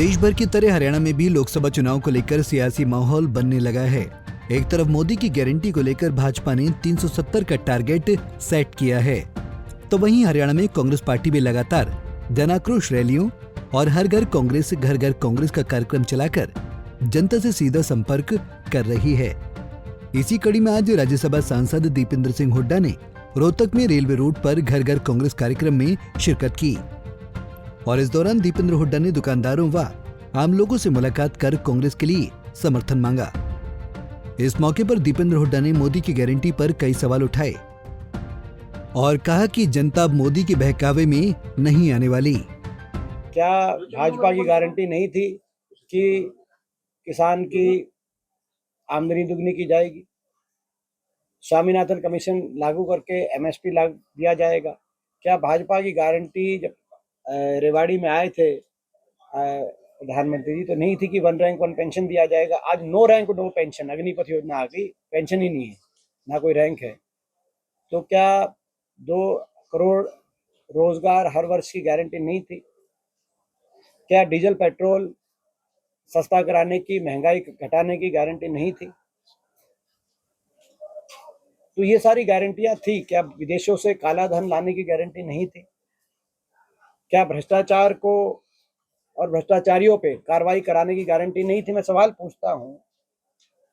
देश भर की तरह हरियाणा में भी लोकसभा चुनाव को लेकर सियासी माहौल बनने लगा है। एक तरफ मोदी की गारंटी को लेकर भाजपा ने 370 का टारगेट सेट किया है, तो वहीं हरियाणा में कांग्रेस पार्टी भी लगातार जनाक्रोश रैलियों और हर घर कांग्रेस का कार्यक्रम चलाकर जनता से सीधा संपर्क कर रही है। इसी कड़ी में आज राज्यसभा सांसद दीपेंद्र सिंह हुड्डा ने रोहतक में रेलवे रोड पर घर घर कांग्रेस कार्यक्रम में शिरकत की और इस दौरान दीपेंद्र हुड्डा ने दुकानदारों व आम लोगों से मुलाकात कर कांग्रेस के लिए समर्थन मांगा। इस मौके पर दीपेंद्र हुड्डा ने मोदी की गारंटी पर कई सवाल उठाए और कहा कि जनता अब मोदी के बहकावे में नहीं आने वाली। क्या भाजपा की गारंटी नहीं थी कि किसान की आमदनी दुगनी की जाएगी, स्वामीनाथन कमीशन लागू करके एमएसपी लागू दिया जाएगा? क्या भाजपा की गारंटी जब रेवाड़ी में आए थे प्रधानमंत्री जी तो नहीं थी कि 1 रैंक 1 पेंशन दिया जाएगा? आज 9 रैंक 2 पेंशन अग्निपथ योजना आ गई, पेंशन ही नहीं है, ना कोई रैंक है। तो क्या 2 करोड़ रोजगार हर वर्ष की गारंटी नहीं थी? क्या डीजल पेट्रोल सस्ता कराने की, महंगाई घटाने की गारंटी नहीं थी? तो ये सारी गारंटियां थी। क्या विदेशों से काला धन लाने की गारंटी नहीं थी? क्या भ्रष्टाचार को और भ्रष्टाचारियों पे कार्रवाई कराने की गारंटी नहीं थी? मैं सवाल पूछता हूं।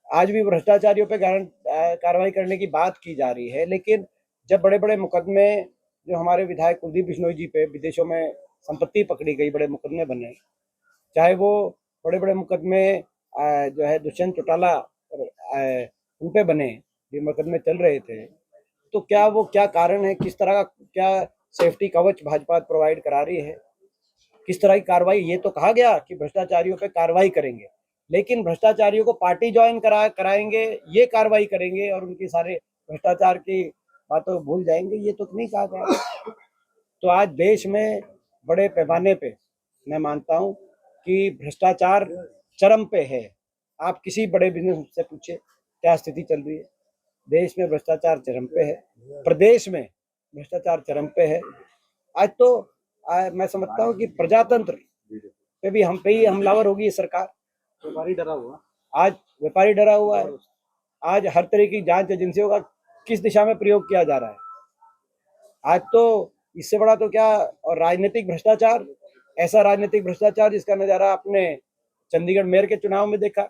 आज भी भ्रष्टाचारियों पे कार्रवाई करने की बात की जा रही है, लेकिन जब बड़े बड़े मुकदमे जो हमारे विधायक कुलदीप बिश्नोई जी पे विदेशों में संपत्ति पकड़ी गई, बड़े मुकदमे बने, चाहे वो बड़े बड़े मुकदमे जो है दुष्यंत चौटाला उन पे बने, ये मुकदमे चल रहे थे, तो क्या कारण है? किस तरह का क्या सेफ्टी कवच भाजपा प्रोवाइड करा रही है? किस तरह की कार्रवाई? ये तो कहा गया कि भ्रष्टाचारियों पे कार्रवाई करेंगे, लेकिन भ्रष्टाचारियों को पार्टी ज्वाइन कराएंगे, ये कार्रवाई करेंगे और उनकी सारे भ्रष्टाचार की बातों को भूल जाएंगे, ये तो नहीं कहा गया। तो आज देश में बड़े पैमाने पे मैं मानता हूं कि भ्रष्टाचार चरम पे है। आप किसी बड़े बिजनेस से पूछे क्या स्थिति चल रही है। देश में भ्रष्टाचार चरम पे है, प्रदेश में भ्रष्टाचार चरम पे है। आज तो मैं समझता हूँ कि प्रजातंत्र पे भी हम पे ही हमलावर होगी ये सरकार। व्यापारी डरा हुआ, आज व्यापारी डरा हुआ है। आज हर तरह की जांच एजेंसियों का किस दिशा में प्रयोग किया जा रहा है? आज तो इससे बड़ा तो क्या, और राजनीतिक भ्रष्टाचार, ऐसा राजनीतिक भ्रष्टाचार जिसका नजारा आपने चंडीगढ़ मेयर के चुनाव में देखा।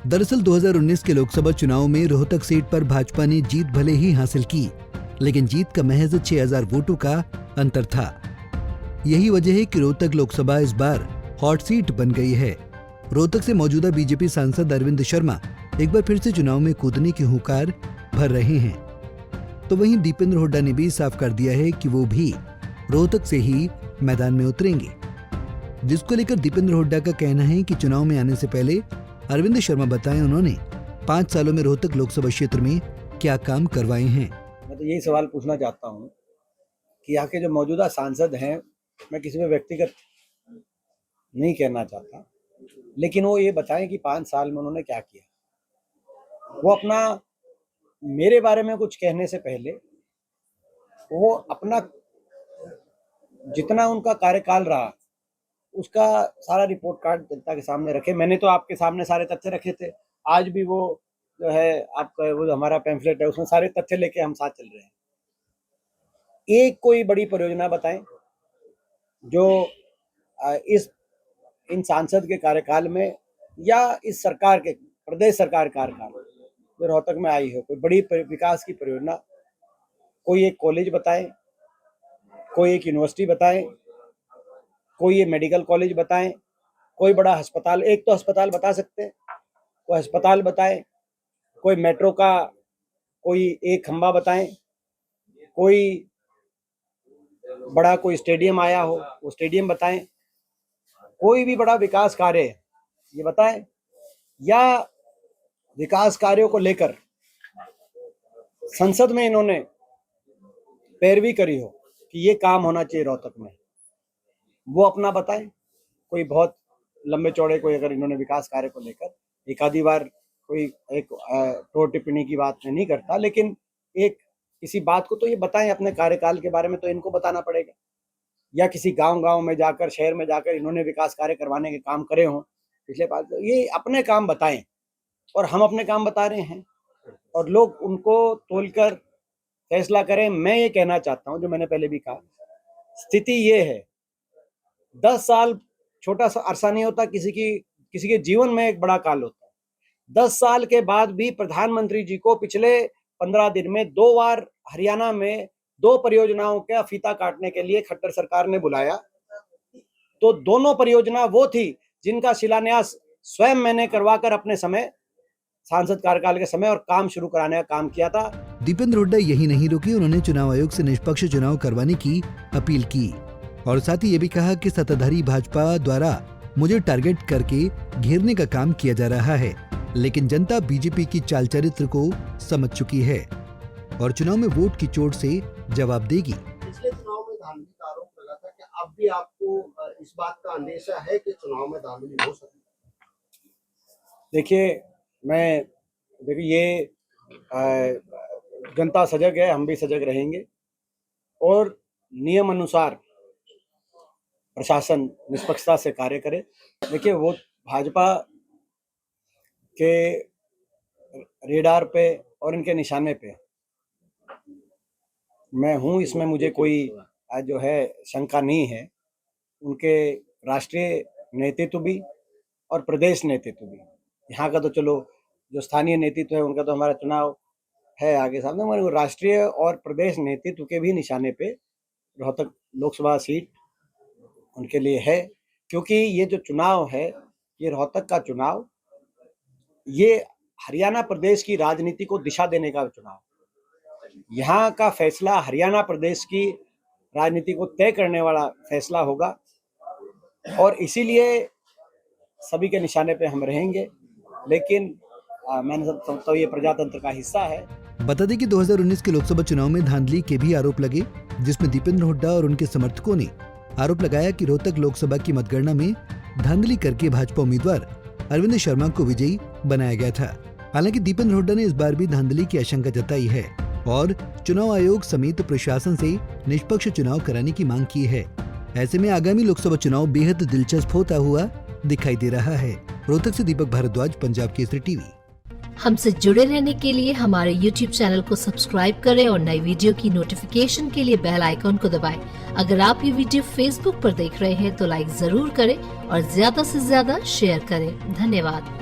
दरअसल 2019 के लोकसभा चुनाव में रोहतक सीट पर भाजपा ने जीत भले ही हासिल की, लेकिन जीत का महज 6000 वोटों का अंतर था। यही वजह है कि रोहतक लोकसभा इस बार हॉट सीट बन गई है। रोहतक से मौजूदा बीजेपी सांसद अरविंद शर्मा एक बार फिर से चुनाव में कूदने की हुंकार भर रहे हैं, तो वहीं दीपेंद्र हुड्डा ने भी साफ कर दिया है कि वो भी रोहतक से ही मैदान में उतरेंगे, जिसको लेकर दीपेंद्र हुड्डा का कहना है कि चुनाव में आने से पहले अरविंद शर्मा बताएं उन्होंने 5 सालों में रोहतक लोकसभा क्षेत्र में क्या काम करवाए हैं। मैं तो यही सवाल पूछना चाहता हूँ कि यहाँ के जो मौजूदा सांसद हैं, मैं किसी में व्यक्तिगत नहीं कहना चाहता, लेकिन वो ये बताएं कि 5 साल में उन्होंने क्या किया। वो अपना, मेरे बारे में कुछ कहने से पहले वो अपना जितना उनका कार्यकाल रहा उसका सारा रिपोर्ट कार्ड जनता के सामने रखे। मैंने तो आपके सामने सारे तथ्य रखे थे, आज भी वो जो है आपका वो हमारा पैम्फलेट है उसमें सारे तथ्य लेके हम साथ चल रहे हैं। एक कोई बड़ी परियोजना बताएं जो इन सांसद के कार्यकाल में या इस सरकार के, प्रदेश सरकार कार्यकाल जो रोहतक में आई हो, कोई बड़ी विकास की परियोजना। कोई एक कॉलेज बताएं, कोई एक यूनिवर्सिटी बताएं, कोई ये मेडिकल कॉलेज बताएं, कोई बड़ा अस्पताल, एक तो अस्पताल बता सकते हैं, कोई अस्पताल बताएं, कोई मेट्रो का कोई एक खंबा बताएं, कोई बड़ा कोई स्टेडियम आया हो वो स्टेडियम बताएं, कोई भी बड़ा विकास कार्य ये बताएं, या विकास कार्यों को लेकर संसद में इन्होंने पैरवी करी हो कि ये काम होना चाहिए रोहतक में, वो अपना बताएं। कोई बहुत लंबे चौड़े कोई अगर इन्होंने विकास कार्य को लेकर एक आधी बार कोई एक टोर टिप्पणी की बात मैं नहीं करता, लेकिन एक किसी बात को तो ये बताएं अपने कार्यकाल के बारे में, तो इनको बताना पड़ेगा। या किसी गांव में जाकर, शहर में जाकर इन्होंने विकास कार्य करवाने के काम करे हों पिछले 5, ये अपने काम बताएं और हम अपने काम बता रहे हैं और लोग उनको तोलकर फैसला करें। मैं ये कहना चाहता हूं, जो मैंने पहले भी कहा, स्थिति ये है, 10 साल छोटा सा अरसा नहीं होता, किसी के जीवन में एक बड़ा काल होता है। 10 साल के बाद भी प्रधानमंत्री जी को पिछले 15 दिन में 2 बार हरियाणा में 2 परियोजनाओं का फीता काटने के लिए खट्टर सरकार ने बुलाया। तो दोनों परियोजना वो थी जिनका शिलान्यास स्वयं मैंने करवाकर अपने समय, सांसद कार्यकाल के समय, और काम शुरू कराने का काम किया था। दीपेंद्र हुड्डा यही नहीं रुके, उन्होंने चुनाव आयोग से निष्पक्ष चुनाव करवाने की अपील की और साथ ही ये भी कहा कि सत्ताधारी भाजपा द्वारा मुझे टारगेट करके घेरने का काम किया जा रहा है, लेकिन जनता बीजेपी की चाल चरित्र को समझ चुकी है और चुनाव में वोट की चोट से जवाब देगी। पिछले चुनाव में धांधली का आरोप लगा था कि अब भी आपको इस बात का अंदेशा है कि चुनाव में धांधली हो सकती है? देखिए ये जनता सजग है, हम भी सजग रहेंगे और नियम अनुसार प्रशासन निष्पक्षता से कार्य करे। देखिए वो भाजपा के रेडार पे और इनके निशाने पे मैं हूँ, इसमें मुझे कोई जो है शंका नहीं है। उनके राष्ट्रीय नेतृत्व भी और प्रदेश नेतृत्व भी, यहाँ का तो चलो जो स्थानीय नेतृत्व है उनका तो हमारा चुनाव है आगे सामने, मगर राष्ट्रीय और प्रदेश नेतृत्व के भी निशाने पे रोहतक लोकसभा सीट उनके लिए है, क्योंकि ये जो चुनाव है, ये रोहतक का चुनाव, ये हरियाणा प्रदेश की राजनीति को दिशा देने का चुनाव, यहाँ का फैसला हरियाणा प्रदेश की राजनीति को तय करने वाला फैसला होगा और इसीलिए सभी के निशाने पे हम रहेंगे। लेकिन मैंने समझता हूँ ये प्रजातंत्र का हिस्सा है। बता दें कि 2019 के लोकसभा चुनाव में धांधली के भी आरोप लगे, जिसमें दीपेंद्र हुड्डा और उनके समर्थकों ने आरोप लगाया कि रोहतक लोकसभा की मतगणना में धांधली करके भाजपा उम्मीदवार अरविंद शर्मा को विजयी बनाया गया था। हालांकि दीपेंद्र हुड्डा ने इस बार भी धांधली की आशंका जताई है और चुनाव आयोग समेत प्रशासन से निष्पक्ष चुनाव कराने की मांग की है। ऐसे में आगामी लोकसभा चुनाव बेहद दिलचस्प होता हुआ दिखाई दे रहा है। रोहतक से दीपक भारद्वाज, पंजाब केसरी टीवी। हमसे जुड़े रहने के लिए हमारे YouTube चैनल को सब्सक्राइब करें और नई वीडियो की नोटिफिकेशन के लिए बेल आइकॉन को दबाएं। अगर आप ये वीडियो Facebook पर देख रहे हैं तो लाइक जरूर करें और ज्यादा से ज्यादा शेयर करें। धन्यवाद।